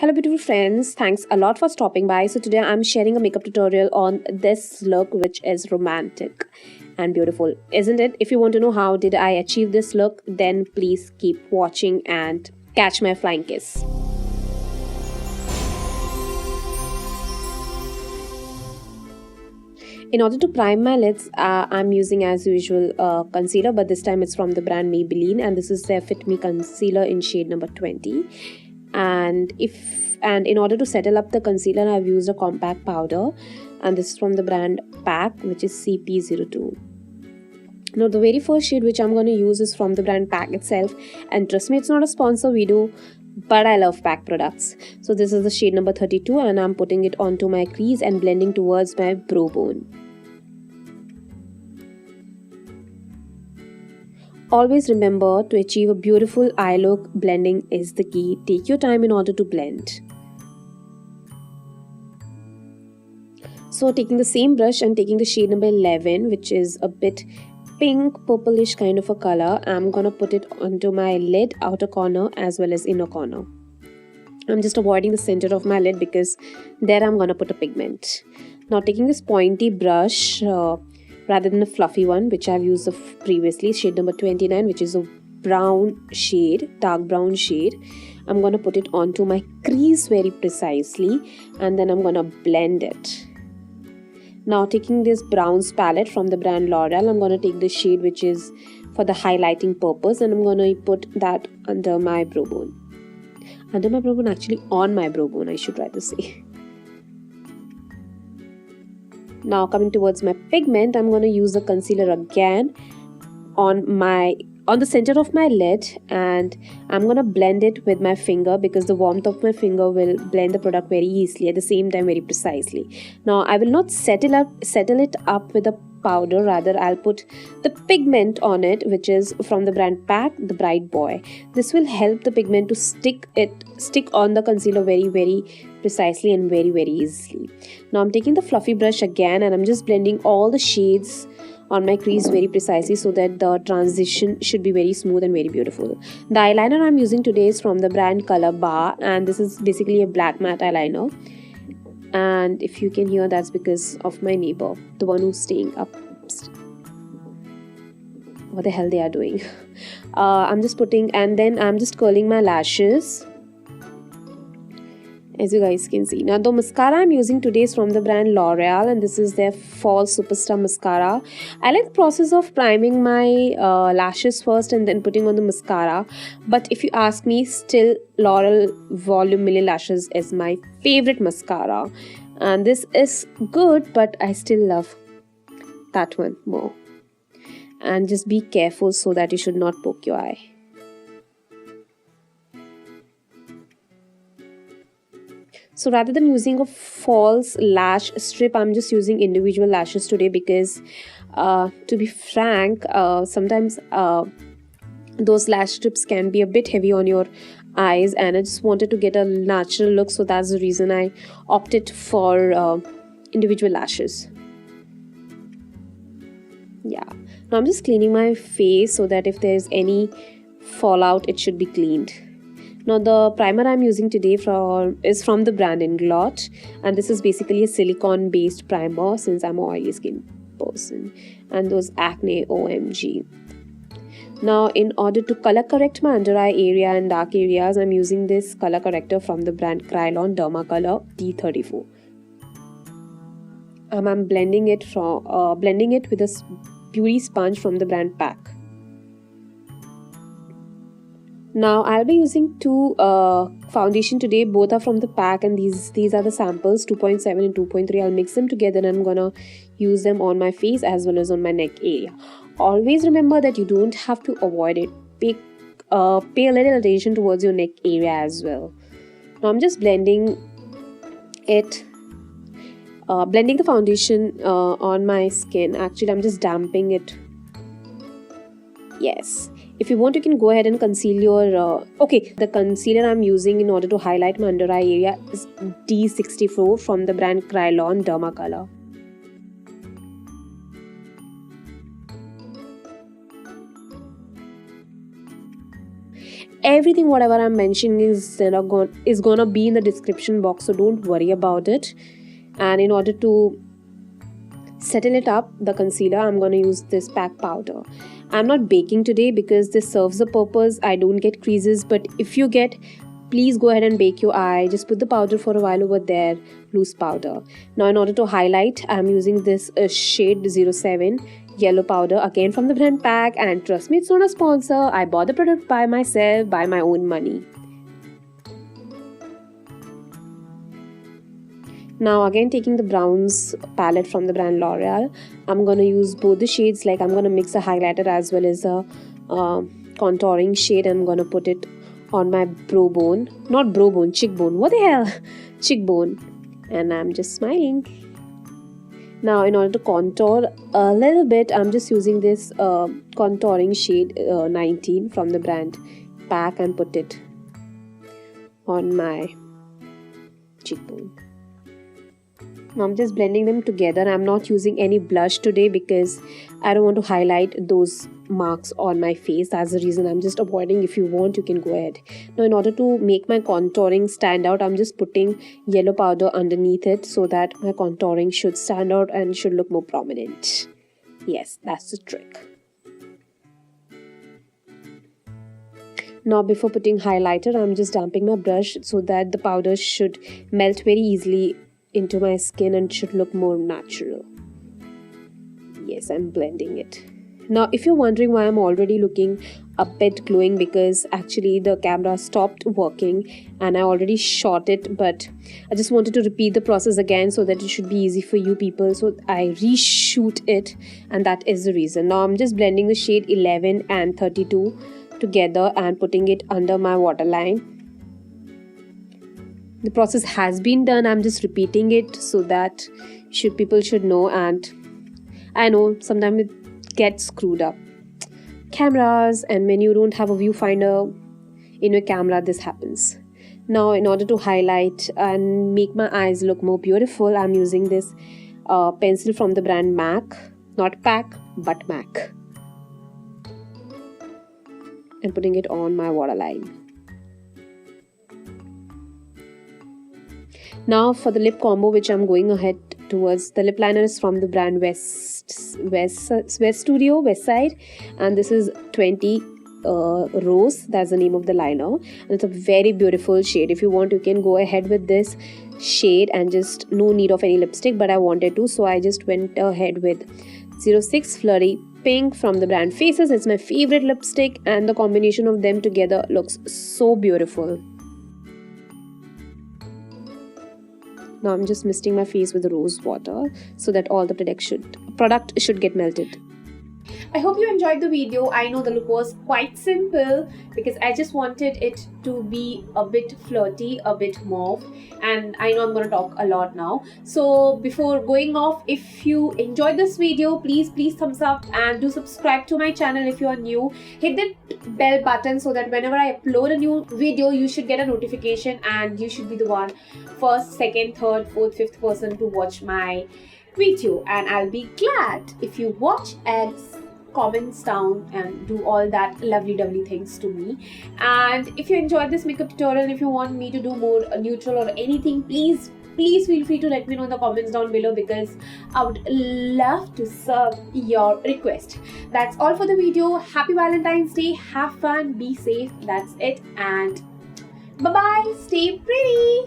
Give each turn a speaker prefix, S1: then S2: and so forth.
S1: Hello beautiful friends, thanks a lot for stopping by. So today I'm sharing a makeup tutorial on this look which is romantic and beautiful, isn't it? If you want to know how did I achieve this look, then please keep watching and catch my flying kiss. In order to prime my lids, I'm using as usual concealer, but this time it's from the brand Maybelline, and this is their Fit Me concealer in shade number 20. And in order to settle up the concealer, I've used a compact powder, and this is from the brand PAC, which is CP02. Now the very first shade which I'm going to use is from the brand PAC itself, and trust me, it's not a sponsor video, but I love PAC products. So this is the shade number 32, and I'm putting it onto my crease and blending towards my brow bone. Always remember, to achieve a beautiful eye look, blending is the key. Take your time in order to blend. So taking the same brush and taking the shade number 11, which is a bit pink purplish kind of a color, I'm gonna put it onto my lid, outer corner as well as inner corner. I'm just avoiding the center of my lid because there I'm gonna put a pigment. Now taking this pointy brush rather than a fluffy one which I've used previously, shade number 29, which is a brown shade, dark brown shade, I'm gonna put it onto my crease very precisely, and then I'm gonna blend it. Now taking this browns palette from the brand L'Oreal, I'm gonna take the shade which is for the highlighting purpose, and I'm gonna put that under my brow bone. Under my brow bone, actually on my brow bone, I should rather say. Now coming towards my pigment, I'm going to use the concealer again on the center of my lid, and I'm going to blend it with my finger because the warmth of my finger will blend the product very easily, at the same time very precisely. Now I will not settle it up with a powder, rather I'll put the pigment on it, which is from the brand PAC, the Bright Boy. This will help the pigment to stick on the concealer very precisely and very easily. Now I'm taking the fluffy brush again, and I'm just blending all the shades on my crease very precisely so that the transition should be very smooth and very beautiful. The eyeliner I'm using today is from the brand Color Bar, and this is basically a black matte eyeliner. And if you can hear, that's because of my neighbor, the one who's staying up. What the hell they are doing? I'm just putting, and then I'm just curling my lashes, as you guys can see. Now the mascara I'm using today is from the brand L'Oreal, and this is their Fall Superstar Mascara. I like the process of priming my lashes first and then putting on the mascara, but if you ask me, still L'Oreal Volume Million Lashes is my favorite mascara, and this is good, but I still love that one more. And just be careful so that you should not poke your eye. So rather than using a false lash strip, I'm just using individual lashes today because to be frank, sometimes those lash strips can be a bit heavy on your eyes, and I just wanted to get a natural look, so that's the reason I opted for individual lashes. Yeah. Now I'm just cleaning my face so that if there's any fallout, it should be cleaned. Now the primer I'm using today is from the brand Inglot, and this is basically a silicone based primer since I'm an oily skin person and those acne OMG. Now in order to color correct my under eye area and dark areas, I'm using this color corrector from the brand Kryolan Derma Color D34. I'm blending it with a beauty sponge from the brand PAC. Now I'll be using two foundation today. Both are from the PAC, and these are the samples, 2.7 and 2.3. I'll mix them together and I'm gonna use them on my face as well as on my neck area. Always remember that you don't have to avoid it. Pay a little attention towards your neck area as well. Now I'm just blending it. Blending the foundation on my skin. Actually, I'm just damping it. Yes. If you want, you can go ahead and conceal your... the concealer I'm using in order to highlight my under eye area is D64 from the brand Kryolan Derma Color. everything whatever I'm mentioning is gonna be in the description box, so don't worry about it. And in order to settle it up, the concealer, I'm gonna use this PAC powder. I'm not baking today because this serves the purpose. I don't get creases, but if you get, please go ahead and bake your eye. Just put the powder for a while over there, loose powder. Now in order to highlight, I'm using this shade 07 yellow powder, again from the brand PAC, and trust me, it's not a sponsor. I bought the product by myself, by my own money. Now again, taking the browns palette from the brand L'Oreal, I'm gonna use both the shades. Like, I'm gonna mix a highlighter as well as a contouring shade. I'm gonna put it on my brow bone, not brow bone, cheekbone, what the hell, cheekbone, and I'm just smiling. Now in order to contour a little bit, I'm just using this contouring shade 19 from the brand PAC, and put it on my cheekbone. Now I'm just blending them together. I'm not using any blush today because I don't want to highlight those marks on my face. That's the reason I'm just avoiding. If you want, you can go ahead. Now in order to make my contouring stand out, I'm just putting yellow powder underneath it so that my contouring should stand out and should look more prominent. Yes, that's the trick. Now before putting highlighter, I'm just damping my brush so that the powder should melt very easily into my skin and should look more natural. Yes, I'm blending it. Now if you're wondering why I'm already looking a bit glowing, because actually the camera stopped working and I already shot it, but I just wanted to repeat the process again so that it should be easy for you people, so I reshoot it, and that is the reason. Now I'm just blending the shade 11 and 32 together and putting it under my waterline. The process has been done. I'm just repeating it so that people should know. And I know sometimes it gets screwed up. Cameras, and when you don't have a viewfinder in your camera, this happens. Now in order to highlight and make my eyes look more beautiful, I'm using this pencil from the brand MAC. Not PAC, but MAC. And putting it on my waterline. Now for the lip combo, which I'm going ahead towards, the lip liner is from the brand WESTSIDE, and this is 20 Rose, that's the name of the liner, and it's a very beautiful shade. If you want, you can go ahead with this shade, and just no need of any lipstick, but I wanted to, so I just went ahead with 06 Flurry Pink from the brand Faces. It's my favorite lipstick, and the combination of them together looks so beautiful. Now I'm just misting my face with rose water so that all the product should get melted. I hope you enjoyed the video. I know the look was quite simple because I just wanted it to be a bit flirty, a bit mauve, and I know I'm going to talk a lot now. So before going off, if you enjoyed this video, please thumbs up, and do subscribe to my channel if you are new. Hit that bell button so that whenever I upload a new video, you should get a notification and you should be the one first, second, third, fourth, fifth person to watch my video, and I'll be glad if you watch and comments down and do all that lovely things to me. And if you enjoyed this makeup tutorial, and if you want me to do more neutral or anything, please feel free to let me know in the comments down below, because I would love to serve your request. That's all for the video. Happy Valentine's Day, have fun, be safe, that's it, and bye bye, stay pretty.